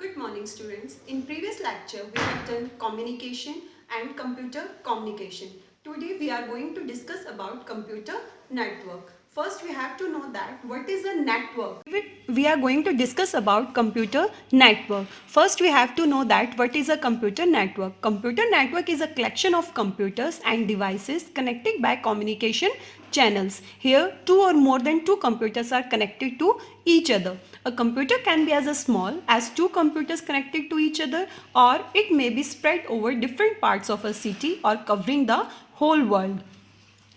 Good morning students. In previous lecture we have done communication and computer communication. Today we are going to discuss about computer network. First we have to know that what is a network. We are going to discuss about computer network. First we have to know that what is a computer network. Computer network is a collection of computers and devices connected by communication channels. Here two or more than two computers are connected to each other. A computer can be as small as two computers connected to each other, or it may be spread over different parts of a city or covering the whole world.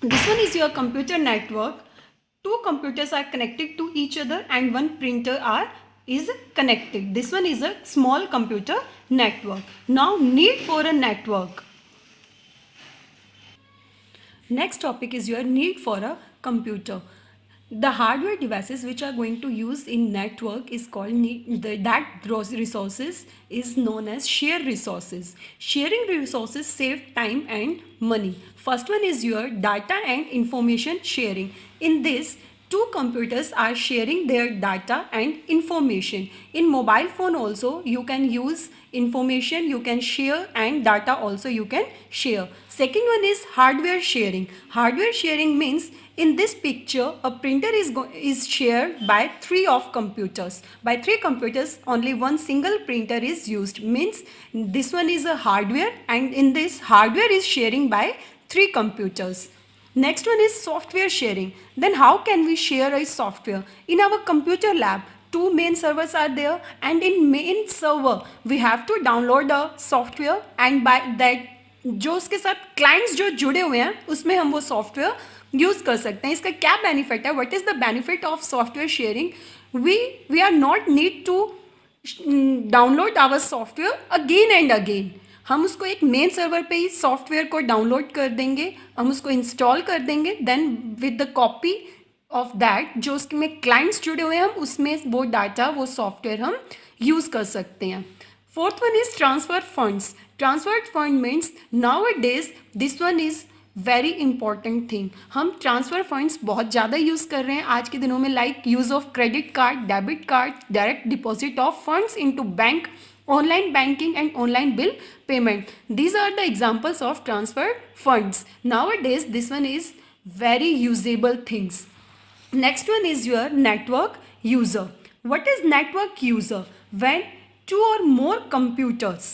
This one is your computer network. Two computers are connected to each other and one printer is connected. This one is a small computer network. Now need for a network. Next topic is your need for a computer. The hardware devices which are going to use in network is called resources is known as shared resources. Sharing resources save time and money. First one is your data and information sharing. In this, two computers are sharing their data and information. In mobile phone also you can use information, you can share, and data also you can share. Second one is hardware sharing. Hardware sharing means in this picture a printer is shared by three of computers. By three computers only one single printer is used, means this one is a hardware, and in this hardware is sharing by three computers. Next one is software sharing. Then how can we share a software? In our computer lab, two main servers are there, and in main server we have to download a software, and by that जो उसके साथ clients जो जुड़े हुए हैं उसमें हम वो सॉफ्टवेयर यूज़ कर सकते हैं. इसका क्या बेनिफिट है? What is the benefit of software sharing? We are not need to download our software again and again. हम उसको एक मेन सर्वर पे ही सॉफ्टवेयर को डाउनलोड कर देंगे, हम उसको इंस्टॉल कर देंगे, then with the copy of that जो उसमें क्लाइंट्स जुड़े हुए हैं हम उसमें वो डाटा वो सॉफ्टवेयर हम यूज़ कर सकते हैं. Fourth one is transfer funds. Transfer fund means now a days this one is very important thing. हम ट्रांसफ़र फंड्स बहुत ज़्यादा यूज़ कर रहे हैं आज के दिनों में, like use of credit card, debit card, direct deposit of funds into bank, online banking and online bill payment. These are the examples of transfer funds. Nowadays this one is very usable things. Next one is your network user. What is network user? When two or more computers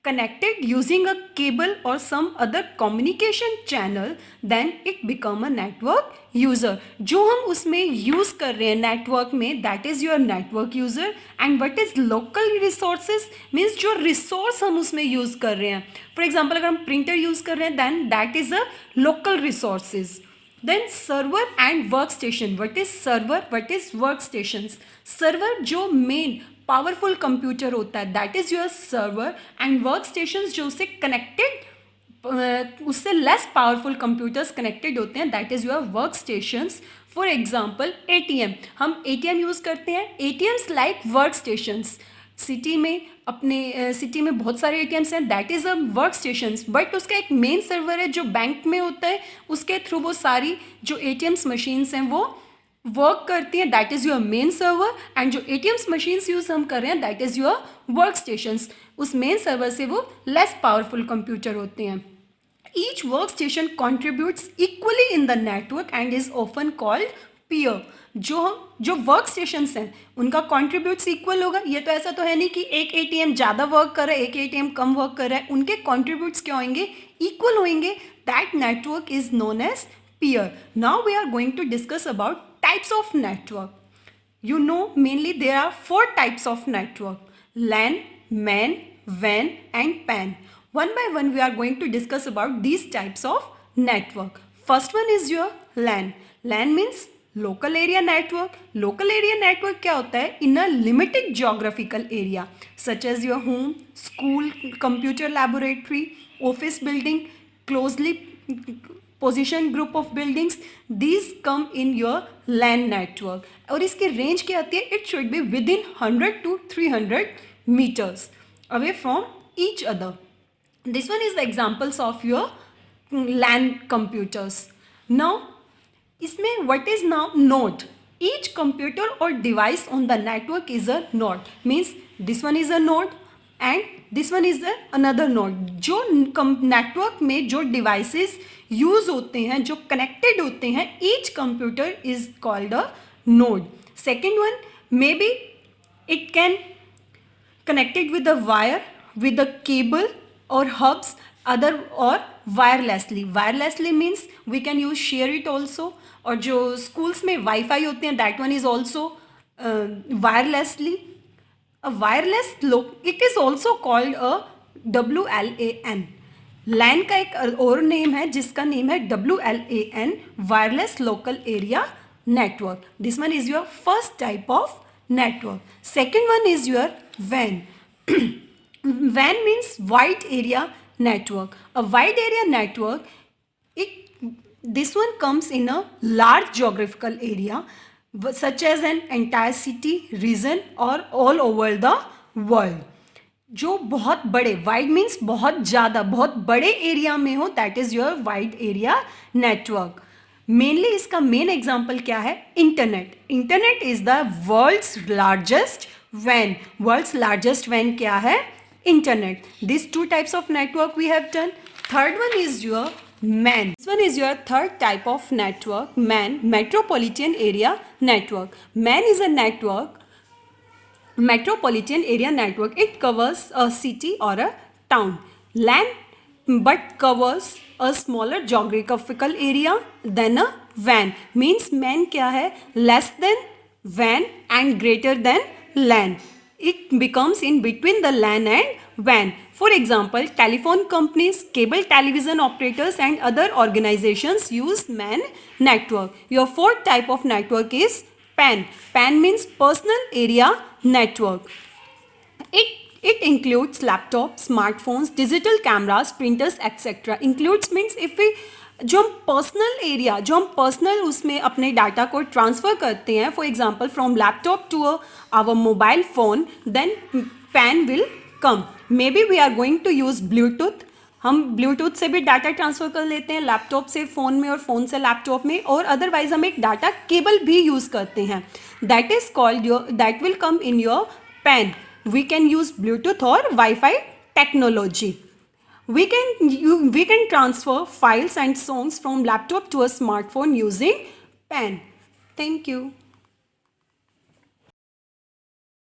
connected using a cable or some other communication channel, then it become a network user. जो हम उसमें use कर रहे हैं network में, that is your network user. And what is local resources means जो resource हम उसमें यूज़ कर रहे हैं. फॉर एग्जाम्पल अगर हम प्रिंटर यूज़ कर रहे हैं then that is a local resources. Then server and workstation. What is server? What is workstations? Server जो मेन पावरफुल कंप्यूटर होता है that is your server, and work stations जो उससे कनेक्टेड उससे लेस पावरफुल कंप्यूटर्स कनेक्टेड होते हैं that is your work stations. For example ATM, हम ATM use करते हैं. ATMs like work stations. City में अपने सिटी में बहुत सारे ATMs हैं that is a work stations, but उसका एक मेन सर्वर है जो बैंक में होता है, उसके थ्रू वो सारी जो ATMs मशीन्स हैं वो वर्क करती हैं, that is your main server. And जो ATMs मशीन्स यूज़ हम कर रहे हैं that is your work stations. उस मेन सर्वर से वो लेस पावरफुल कंप्यूटर होते हैं. Each work station contributes equally in the network and is often called peer. जो वर्क स्टेशंस हैं उनका कॉन्ट्रीब्यूट्स इक्वल होगा. ये तो ऐसा तो है नहीं कि एक ATM ज़्यादा वर्क कर रहा है एक ATM कम वर्क कर रहा है. उनके कॉन्ट्रीब्यूट्स क्या होंगे? इक्वल होंगे. That network is known as peer. Now we are going to discuss about types of network. You know mainly there are four types of network: LAN, MAN, WAN and PAN. One by one we are going to discuss about these types of network. First one is your LAN. LAN means local area network. Local area network क्या होता है? In a limited geographical area such as your home, school, computer laboratory, office building, closely position group of buildings, these come in your LAN network. और इसकी range क्या आती है? It should be within 100 to 300 metres away from each other. This one is the examples of your LAN computers. Now इसमें what is now node. Each computer और device on the network is a node. Means this one is a node and this one is another node. जो network में जो devices use होते हैं, जो connected होते हैं, each computer is called a node. Second one, maybe it can connected with a wire, with a cable or hubs, other or wirelessly. Wirelessly means we can use share it also. और जो schools में wifi होते हैं, that one is also wirelessly. A wireless it is also called a WLAN. LAN का एक और name है जिसका नेम है WLAN, wireless local area network. This one is your first type of network. Second one is your WAN. WAN means wide area network. A wide area network, this one comes in a large geographical area such as an entire city, region or all over the world. जो बहुत बड़े, wide means बहुत ज़्यादा, बहुत बड़े area में हो, that is your wide area network. Mainly इसका मेन एग्जाम्पल क्या है? Internet. Internet is the world's largest van. World's largest van क्या है? Internet. This two types of network we have done. Third one is your man. This one is your third type of network, man, metropolitan area network. Man is a network, metropolitan area network. It covers a city or a town. LAN but covers a smaller geographical area than a WAN. Means MAN क्या है? Less than WAN and greater than LAN. It becomes in between the LAN and WAN. For example, telephone companies, cable television operators and other organizations use MAN network. Your fourth type of network is PAN. PAN means personal area network. It includes laptops, smartphones, digital cameras, printers, etc. Includes means if we जो हम personal area, जो हम personal उसमें अपने data को transfer करते हैं, for example from laptop to our mobile phone, then PAN will come. Maybe we are going to use Bluetooth. हम ब्लूटूथ से भी डाटा ट्रांसफ़र कर लेते हैं, लैपटॉप से फ़ोन में और फ़ोन से लैपटॉप में, और अदरवाइज हम एक डाटा केबल भी यूज़ करते हैं. That is called your, that will come in your PAN. We can use Bluetooth और WiFi technology. We can transfer files and songs from laptop to a smartphone using PAN. Thank you.